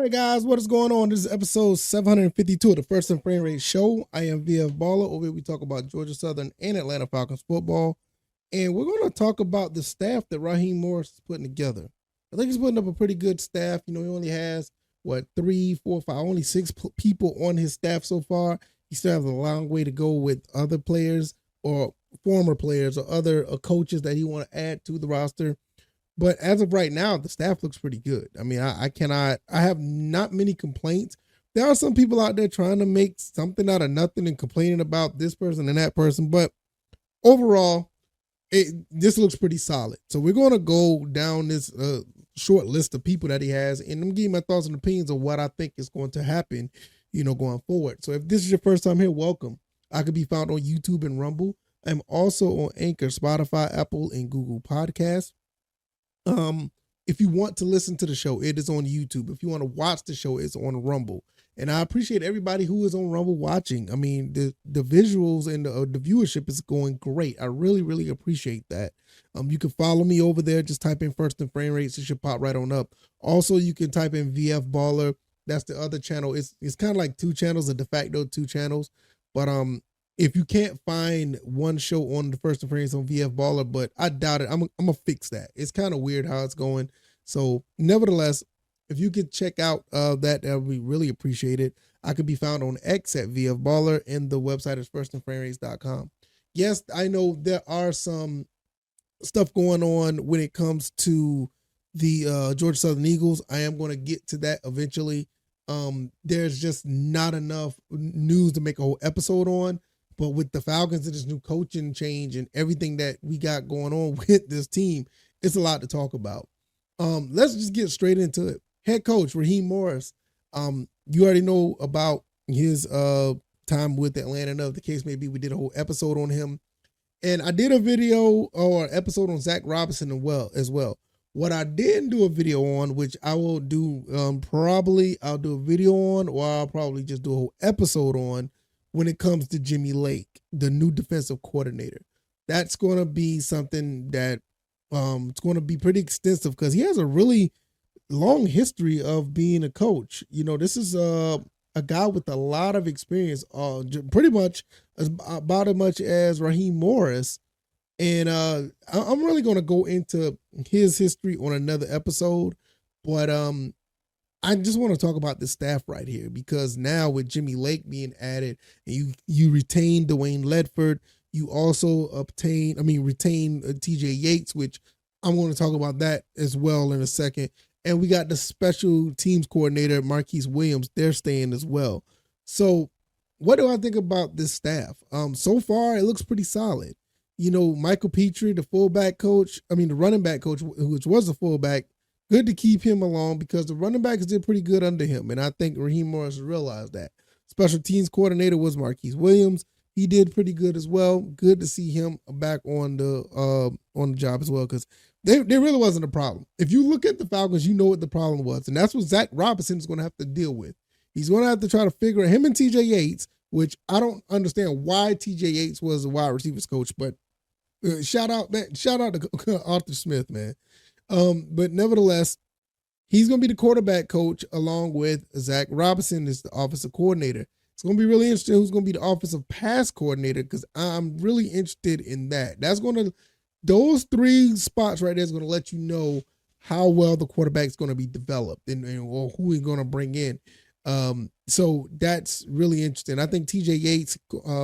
right, guys, what is going on? This is episode 752 of the First and Frame Rate Show. I am VF Baller. Over here, we talk about Georgia Southern and Atlanta Falcons football. And we're going to talk about the staff that Raheem Morris is putting together. I think he's putting up a pretty good staff. You know, he only has, three, four, five, only six people on his staff so far. He still has a long way to go with other players or former players or other coaches that he want to add to the roster. But as of right now, the staff looks pretty good. I mean, I have not many complaints. There are some people out there trying to make something out of nothing and complaining about this person and that person. But overall, this looks pretty solid. So we're going to go down this short list of people that he has, and I'm giving my thoughts and opinions of what I think is going to happen, going forward. So if this is your first time here, welcome. I could be found on YouTube and Rumble. I'm also on Anchor, Spotify, Apple, and Google Podcasts. If you want to listen to the show, it is on YouTube. If you want to watch the show, it's on Rumble. And I appreciate everybody who is on Rumble watching. I mean, the visuals and the viewership is going great. I really, really appreciate that. You can follow me over there. Just type in First and Frame Rates. It should pop right on up. Also, you can type in VF Baller. That's the other channel. It's kind of like two channels, a de facto two channels. But if you can't find one show on the First and Frame Rates on VF Baller, but I doubt it. I'm gonna fix that. It's kind of weird how it's going. So nevertheless, if you could check out that would be really appreciated. I could be found on X at VF Baller, and the website is firstandframerates.com. Yes, I know there are some stuff going on when it comes to the Georgia Southern Eagles. I am going to get to that eventually. There's just not enough news to make a whole episode on. But with the Falcons and this new coaching change and everything that we got going on with this team, it's a lot to talk about. Let's just get straight into it. Head coach Raheem Morris. You already know about his time with Atlanta. Enough the case may be, we did a whole episode on him, and I did a video or episode on Zach Robinson as well. What I didn't do a video on, which I will do, I'll do a video on, or I'll probably just do a whole episode on, when it comes to Jimmy Lake, the new defensive coordinator. That's going to be something that it's going to be pretty extensive because he has a really long history of being a coach. This is a guy with a lot of experience, pretty much about as much as Raheem Morris. And I'm really going to go into his history on another episode. But I just want to talk about the staff right here, because now with Jimmy Lake being added, and you retain Dwayne Ledford, you also retain TJ Yates, which I'm going to talk about that as well in a second. And we got the special teams coordinator, Marquise Williams. They're staying as well. So what do I think about this staff? So far, it looks pretty solid. Michael Petrie, the running back coach, which was a fullback, good to keep him along because the running backs did pretty good under him. And I think Raheem Morris realized that. Special teams coordinator was Marquise Williams. He did pretty good as well. Good to see him back on the job as well, because there really wasn't a problem. If you look at the Falcons, you know what the problem was. And that's what Zach Robinson is going to have to deal with. He's going to have to try to figure him and TJ Yates, which I don't understand why TJ Yates was a wide receivers coach, but shout out to Arthur Smith, man. But nevertheless, he's going to be the quarterback coach along with Zach Robinson as the offensive coordinator. It's going to be really interesting who's going to be the offensive pass coordinator, because I'm really interested in that. Those three spots right there is going to let you know how well the quarterback's going to be developed and or who he's going to bring in. So that's really interesting. I think TJ Yates,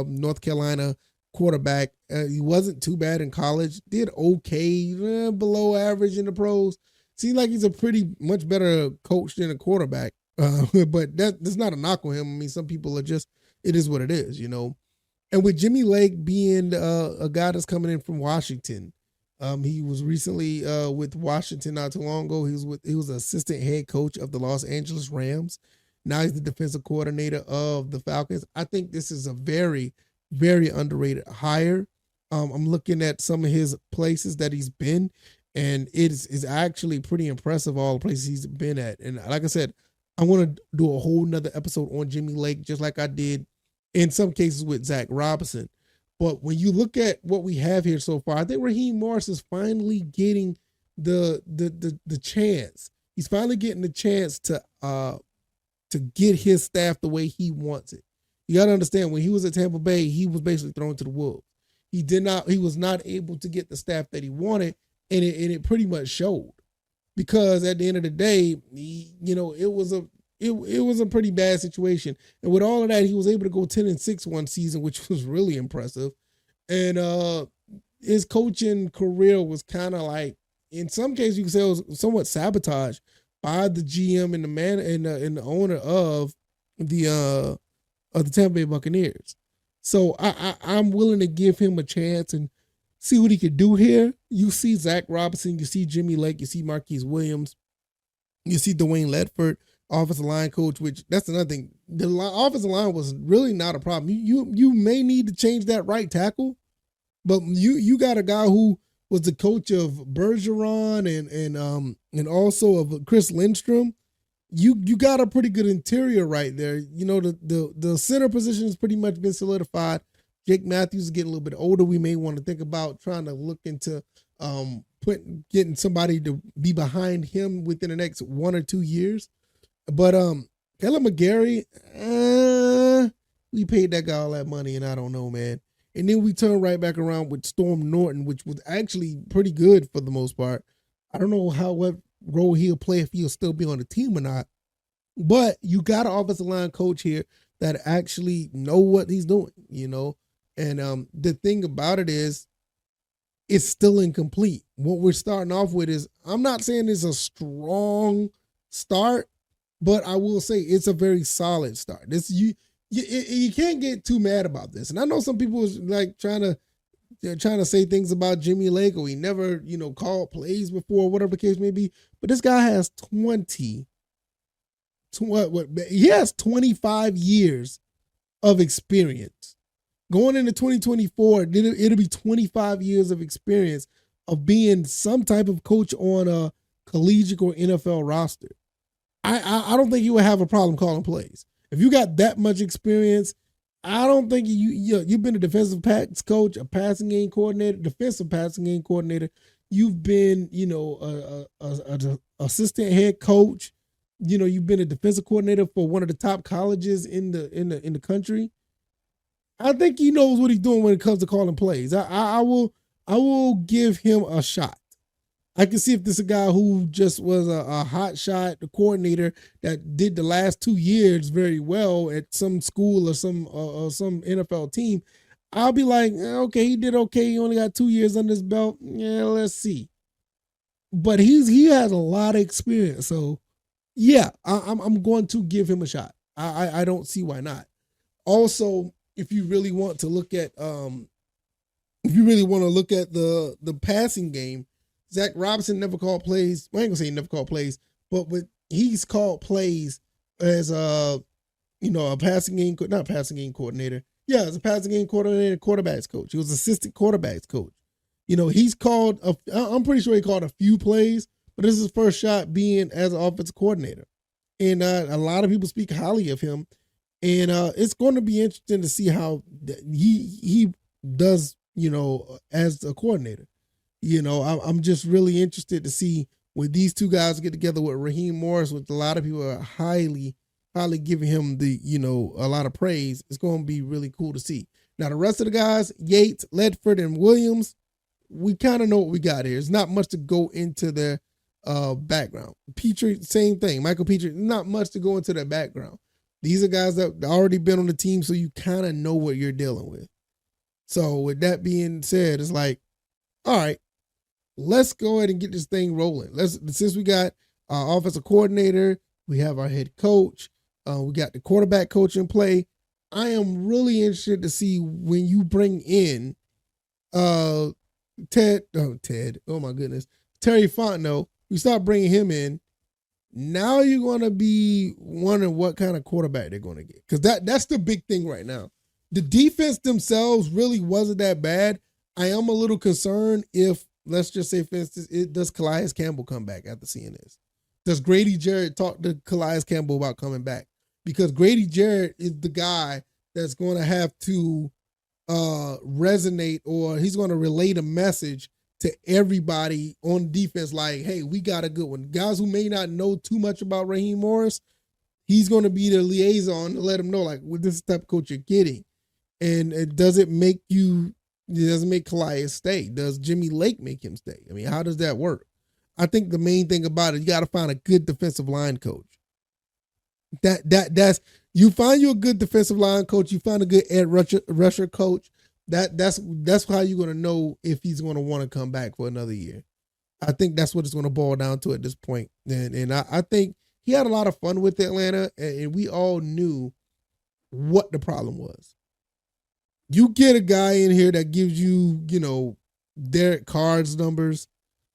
North Carolina quarterback, he wasn't too bad in college, did okay, below average in the pros. Seems like he's a pretty much better coach than a quarterback, but that's not a knock on him. I mean, some people are just, it is what it is, And with Jimmy Lake being a guy that's coming in from Washington, he was recently with Washington not too long ago. He was assistant head coach of the Los Angeles Rams. Now he's the defensive coordinator of the Falcons. I think this is a very, very underrated hire. I'm looking at some of his places that he's been, and it is actually pretty impressive, all the places he's been at. And like I said, I want to do a whole nother episode on Jimmy Lake, just like I did in some cases with Zach Robinson. But when you look at what we have here so far, I think Raheem Morris is finally getting the chance. He's finally getting the chance to to get his staff the way he wants it. You got to understand, when he was at Tampa Bay, he was basically thrown to the wolves. He was not able to get the staff that he wanted, and it pretty much showed. Because at the end of the day, it was a pretty bad situation. And with all of that, he was able to go 10-6 one season, which was really impressive. And his coaching career was kind of like, in some cases, you could say it was somewhat sabotaged by the GM and the man and the owner of the Tampa Bay Buccaneers. So I'm willing to give him a chance and see what he could do here. You see Zach Robinson, you see Jimmy Lake, you see Marquise Williams, you see Dwayne Ledford, offensive line coach, which that's another thing. The offensive line was really not a problem. You may need to change that right tackle, but you got a guy who was the coach of Bergeron and also of Chris Lindstrom. You got a pretty good interior right there. The center position has pretty much been solidified. Jake Matthews is getting a little bit older. We may want to think about trying to look into getting somebody to be behind him within the next 1 or 2 years. But Caleb McGarry, we paid that guy all that money, and I don't know, man. And then we turn right back around with Storm Norton, which was actually pretty good for the most part. I don't know what role he'll play, if he'll still be on the team or not. But you got an offensive line coach here that actually know what he's doing, And the thing about it is, it's still incomplete. What we're starting off with is, I'm not saying it's a strong start, but I will say it's a very solid start. You can't get too mad about this. And I know some people is like trying to say things about Jimmy Lake, or he never, called plays before, whatever the case may be. But this guy has 25 years of experience. Going into 2024, it'll be 25 years of experience of being some type of coach on a collegiate or NFL roster. I don't think you would have a problem calling plays. If you got that much experience, I don't think you've been a defensive backs coach, a passing game coordinator, defensive passing game coordinator. You've been, a assistant head coach. You've been a defensive coordinator for one of the top colleges in the country. I think he knows what he's doing when it comes to calling plays. I will give him a shot. I can see if this is a guy who just was a hot shot coordinator that did the last 2 years very well at some school or some NFL team. I'll be like, okay, he did okay. He only got 2 years under his belt. Yeah, let's see. But he has a lot of experience, so yeah, I'm going to give him a shot. I don't see why not. Also, if you really want to look at the passing game, Zach Robinson never called plays. Well, I ain't gonna say he never called plays, but he's called plays as a passing game, not passing game coordinator. Yeah, as a passing game coordinator, quarterbacks coach. He was assistant quarterbacks coach. He's called. I'm pretty sure he called a few plays, but this is his first shot being as an offensive coordinator, and a lot of people speak highly of him. And it's going to be interesting to see how he does, as a coordinator. I'm just really interested to see when these two guys get together with Raheem Morris, which a lot of people are highly giving him a lot of praise. It's going to be really cool to see. Now, the rest of the guys, Yates, Ledford, and Williams, we kind of know what we got here. There's not much to go into their background. Petrie, same thing. Michael Petrie, not much to go into their background. These are guys that already been on the team, so you kind of know what you're dealing with. So with that being said, it's like, all right, let's go ahead and get this thing rolling. Since we got our offensive coordinator, we have our head coach, we got the quarterback coach in play. I am really interested to see when you bring in Terry Fontenot. We start bringing him in. Now you're going to be wondering what kind of quarterback they're going to get. Because that's the big thing right now. The defense themselves really wasn't that bad. I am a little concerned if, let's just say, for instance, does Calais Campbell come back after seeing this? Does Grady Jarrett talk to Calais Campbell about coming back? Because Grady Jarrett is the guy that's going to have to resonate, or he's going to relate a message to everybody on defense, like, hey, we got a good one. Guys who may not know too much about Raheem Morris, he's going to be the liaison to let him know, like, well, this is the type of coach you're getting. And it doesn't make Calais stay. Does Jimmy Lake make him stay? I mean, how does that work? I think the main thing about it, you got to find a good defensive line coach. That's you find you a good defensive line coach. You find a good rusher coach. That's how you're going to know if he's going to want to come back for another year. I think that's what it's going to boil down to at this point. And I think he had a lot of fun with Atlanta, and we all knew what the problem was. You get a guy in here that gives you, Derek Carr's numbers.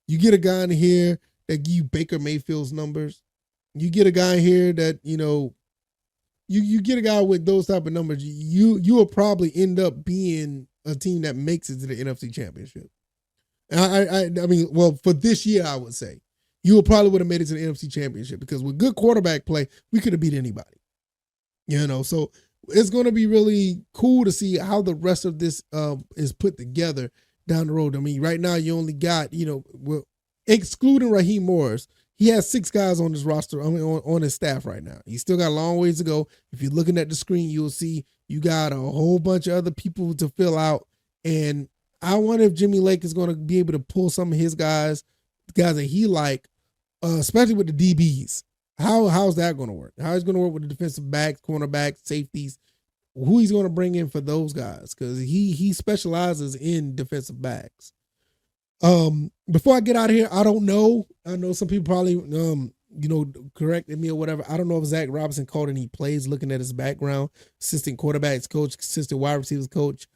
You get a guy in here that gives you Baker Mayfield's numbers. You get a guy here that, you get a guy with those type of numbers. You will probably end up being a team that makes it to the NFC Championship. And I mean, well, for this year, I would say you probably would have made it to the NFC Championship because with good quarterback play, we could have beat anybody. So it's going to be really cool to see how the rest of this is put together down the road. I mean, right now you only got, excluding Raheem Morris, he has 6 guys on his roster, on his staff right now. He's still got a long ways to go. If you're looking at the screen, you'll see you got a whole bunch of other people to fill out. And I wonder if Jimmy Lake is going to be able to pull some of his guys, the guys that he like, especially with the DBs. How's that going to work? How is it going to work with the defensive backs, cornerbacks, safeties? Who he's going to bring in for those guys? Because he specializes in defensive backs. Before I get out of here, I don't know. I know some people probably corrected me or whatever. I don't know if Zach Robinson called any plays looking at his background. Assistant quarterbacks coach, assistant wide receivers coach,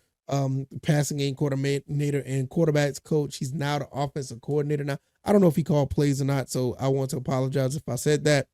passing game coordinator, and quarterbacks coach. He's now the offensive coordinator now. I don't know if he called plays or not, so I want to apologize if I said that.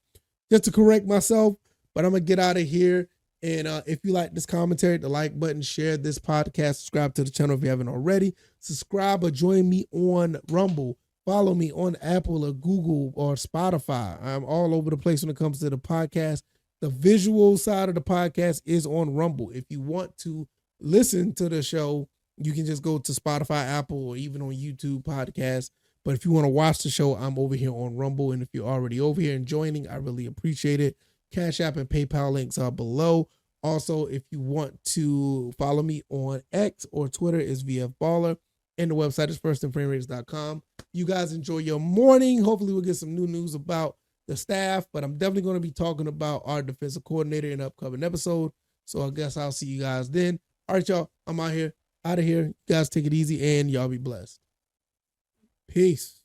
Just to correct myself, but I'm going to get out of here. And if you like this commentary, the like button, share this podcast, subscribe to the channel if you haven't already. Subscribe or join me on Rumble. Follow me on Apple or Google or Spotify. I'm all over the place when it comes to the podcast. The visual side of the podcast is on Rumble. If you want to listen to the show, you can just go to Spotify, Apple, or even on YouTube podcast. But if you want to watch the show, I'm over here on Rumble. And if you're already over here and joining, I really appreciate it. Cash App and PayPal links are below. Also, if you want to follow me on X or Twitter, is VF Baller. And the website is firstandframerates.com. You guys enjoy your morning. Hopefully we'll get some new news about the staff. But I'm definitely going to be talking about our defensive coordinator in an upcoming episode. So I guess I'll see you guys then. All right, y'all. I'm out of here. You guys take it easy and y'all be blessed. Peace.